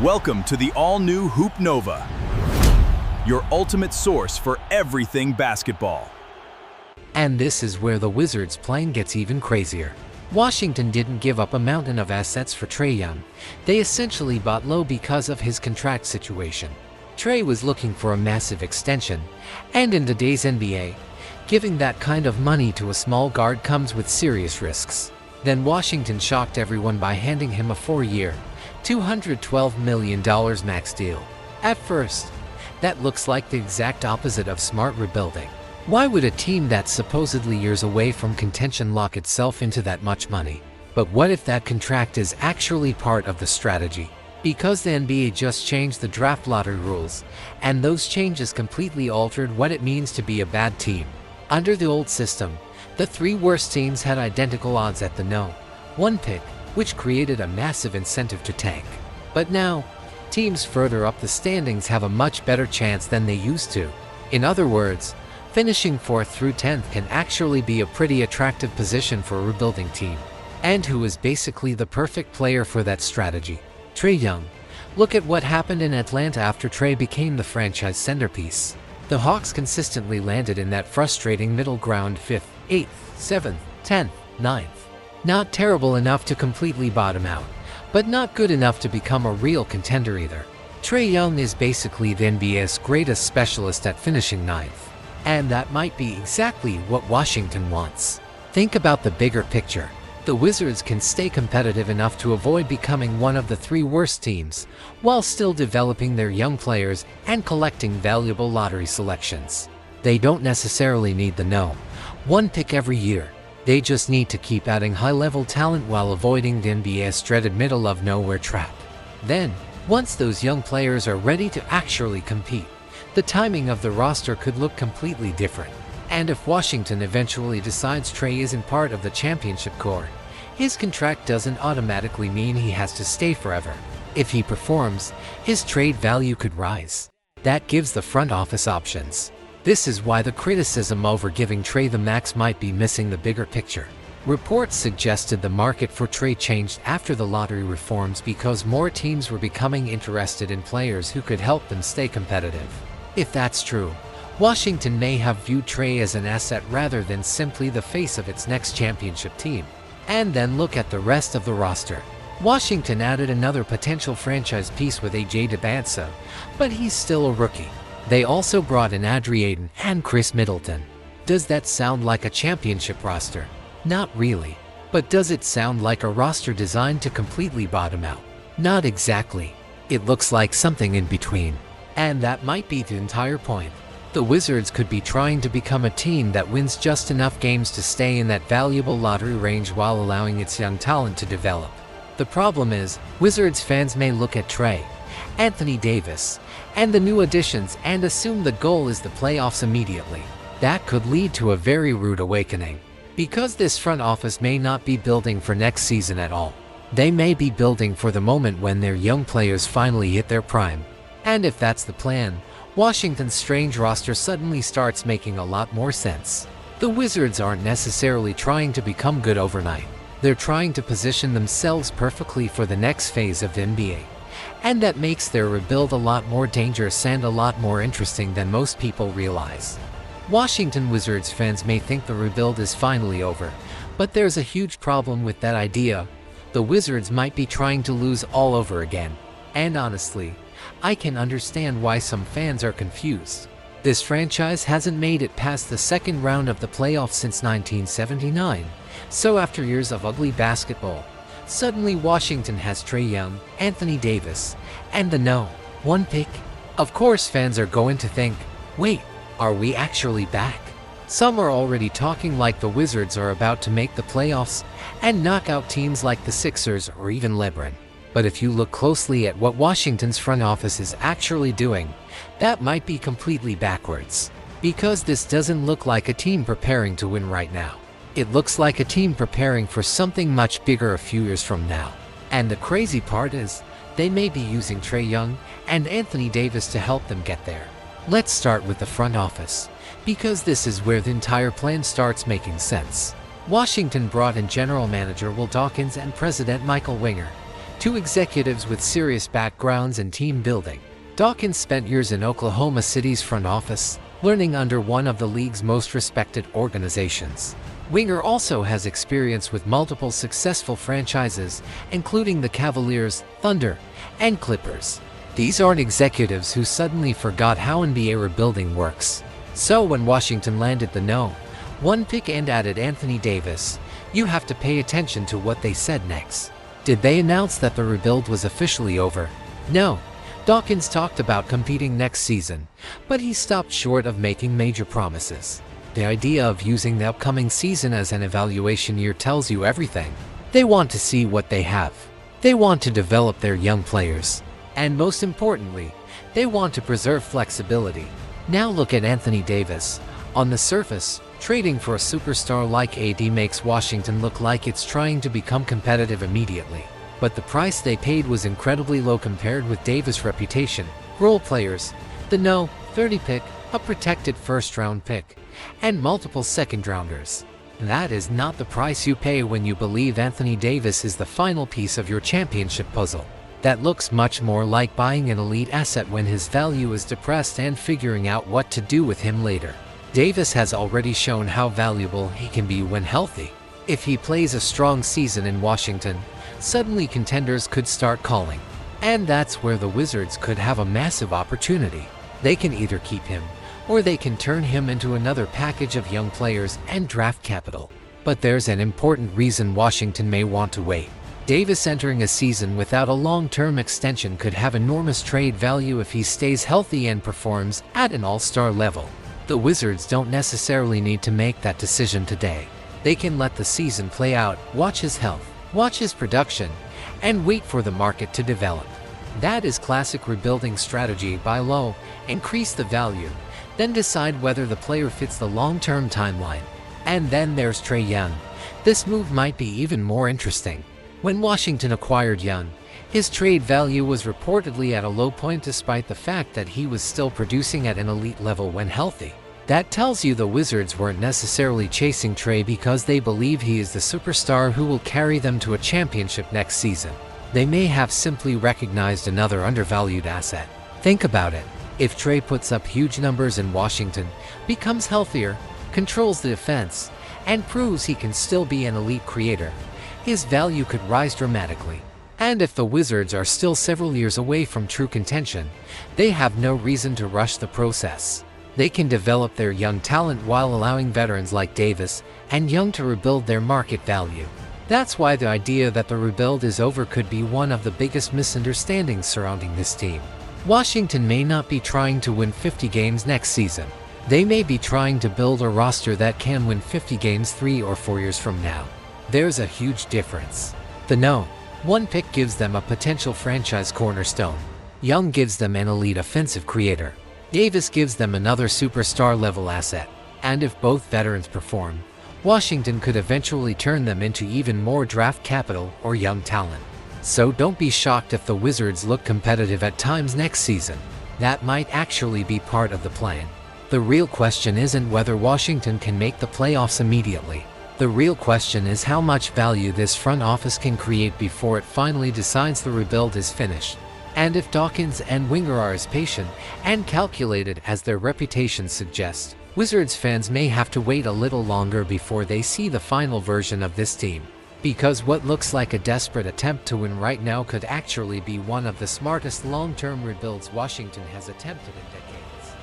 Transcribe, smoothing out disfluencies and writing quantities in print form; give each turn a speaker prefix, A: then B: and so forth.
A: Welcome to the all-new Hoop Nova, your ultimate source for everything basketball.
B: And this is where the Wizards' plan gets even crazier. Washington didn't give up a mountain of assets for Trae Young. They essentially bought low because of his contract situation. Trae was looking for a massive extension, and in today's NBA, giving that kind of money to a small guard comes with serious risks. Then Washington shocked everyone by handing him a 4-year, $212 million max deal. At first, that looks like the exact opposite of smart rebuilding. Why would a team that's supposedly years away from contention lock itself into that much money? But what if that contract is actually part of the strategy? Because the NBA just changed the draft lottery rules, and those changes completely altered what it means to be a bad team. Under the old system, the 3 worst teams had identical odds at the no. 1 pick, which created a massive incentive to tank. But now, teams further up the standings have a much better chance than they used to. In other words, finishing 4th through 10th can actually be a pretty attractive position for a rebuilding team. And who is basically the perfect player for that strategy? Trae Young. Look at what happened in Atlanta after Trae became the franchise centerpiece. The Hawks consistently landed in that frustrating middle ground 5th, 8th, 7th, 10th, 9th. Not terrible enough to completely bottom out, but not good enough to become a real contender either. Trae Young is basically the NBA's greatest specialist at finishing 9th. And that might be exactly what Washington wants. Think about the bigger picture. The Wizards can stay competitive enough to avoid becoming one of the 3 worst teams, while still developing their young players and collecting valuable lottery selections. They don't necessarily need the no. 1 pick every year. They just need to keep adding high-level talent while avoiding the NBA's dreaded middle-of-nowhere trap. Then, once those young players are ready to actually compete, the timing of the roster could look completely different. And if Washington eventually decides Trae isn't part of the championship core, his contract doesn't automatically mean he has to stay forever. If he performs, his trade value could rise. That gives the front office options. This is why the criticism over giving Trae the max might be missing the bigger picture. Reports suggested the market for Trae changed after the lottery reforms because more teams were becoming interested in players who could help them stay competitive. If that's true, Washington may have viewed Trae as an asset rather than simply the face of its next championship team. And then look at the rest of the roster. Washington added another potential franchise piece with AJ Debadza, but he's still a rookie. They also brought in Adrian and Chris Middleton. Does that sound like a championship roster? Not really. But does it sound like a roster designed to completely bottom out? Not exactly. It looks like something in between. And that might be the entire point. The Wizards could be trying to become a team that wins just enough games to stay in that valuable lottery range while allowing its young talent to develop. The problem is, Wizards fans may look at Trae, Anthony Davis, and the new additions and assume the goal is the playoffs immediately. That could lead to a very rude awakening. Because this front office may not be building for next season at all. They may be building for the moment when their young players finally hit their prime. And if that's the plan, Washington's strange roster suddenly starts making a lot more sense. The Wizards aren't necessarily trying to become good overnight. They're trying to position themselves perfectly for the next phase of the NBA. And that makes their rebuild a lot more dangerous and a lot more interesting than most people realize. Washington Wizards fans may think the rebuild is finally over, but there's a huge problem with that idea. The Wizards might be trying to lose all over again. And honestly, I can understand why some fans are confused. This franchise hasn't made it past the 2nd round of the playoffs since 1979, so after years of ugly basketball, suddenly Washington has Trae Young, Anthony Davis, and the no. 1 pick. Of course fans are going to think, wait, are we actually back? Some are already talking like the Wizards are about to make the playoffs and knock out teams like the Sixers or even LeBron. But if you look closely at what Washington's front office is actually doing, that might be completely backwards. Because this doesn't look like a team preparing to win right now. It looks like a team preparing for something much bigger a few years from now. And the crazy part is, they may be using Trae Young and Anthony Davis to help them get there. Let's start with the front office, because this is where the entire plan starts making sense. Washington brought in General Manager Will Dawkins and President Michael Winger. two executives with serious backgrounds in team building. Dawkins spent years in Oklahoma City's front office, learning under one of the league's most respected organizations. Winger also has experience with multiple successful franchises, including the Cavaliers, Thunder, and Clippers. These aren't executives who suddenly forgot how NBA rebuilding works. So when Washington landed the No. 1 pick and added Anthony Davis, you have to pay attention to what they said next. Did they announce that the rebuild was officially over? No. Dawkins talked about competing next season, but he stopped short of making major promises. The idea of using the upcoming season as an evaluation year tells you everything. They want to see what they have. They want to develop their young players. And most importantly, they want to preserve flexibility. Now look at Anthony Davis. On the surface, trading for a superstar like AD makes Washington look like it's trying to become competitive immediately. But the price they paid was incredibly low compared with Davis' reputation, role players, the No. 30 pick, a protected first-round pick, and multiple second-rounders. That is not the price you pay when you believe Anthony Davis is the final piece of your championship puzzle. That looks much more like buying an elite asset when his value is depressed and figuring out what to do with him later. Davis has already shown how valuable he can be when healthy. If he plays a strong season in Washington, suddenly contenders could start calling. And that's where the Wizards could have a massive opportunity. They can either keep him, or they can turn him into another package of young players and draft capital. But there's an important reason Washington may want to wait. Davis entering a season without a long-term extension could have enormous trade value if he stays healthy and performs at an all-star level. The Wizards don't necessarily need to make that decision today. They can let the season play out, watch his health, watch his production, and wait for the market to develop. That is classic rebuilding strategy. Buy low, increase the value, then decide whether the player fits the long-term timeline. And then there's Trae Young. This move might be even more interesting. When Washington acquired Young, his trade value was reportedly at a low point despite the fact that he was still producing at an elite level when healthy. That tells you the Wizards weren't necessarily chasing Trae because they believe he is the superstar who will carry them to a championship next season. They may have simply recognized another undervalued asset. Think about it. If Trae puts up huge numbers in Washington, becomes healthier, controls the defense, and proves he can still be an elite creator, his value could rise dramatically. And if the Wizards are still several years away from true contention, they have no reason to rush the process. They can develop their young talent while allowing veterans like Davis and Young to rebuild their market value. That's why the idea that the rebuild is over could be one of the biggest misunderstandings surrounding this team. Washington may not be trying to win 50 games next season. They may be trying to build a roster that can win 50 games 3 or 4 years from now. There's a huge difference. The No. 1 pick gives them a potential franchise cornerstone. Young gives them an elite offensive creator. Davis gives them another superstar-level asset. And if both veterans perform, Washington could eventually turn them into even more draft capital or young talent. So don't be shocked if the Wizards look competitive at times next season. That might actually be part of the plan. The real question isn't whether Washington can make the playoffs immediately. The real question is how much value this front office can create before it finally decides the rebuild is finished. And if Dawkins and Winger are as patient and calculated as their reputations suggest, Wizards fans may have to wait a little longer before they see the final version of this team. Because what looks like a desperate attempt to win right now could actually be one of the smartest long-term rebuilds Washington has attempted in decades.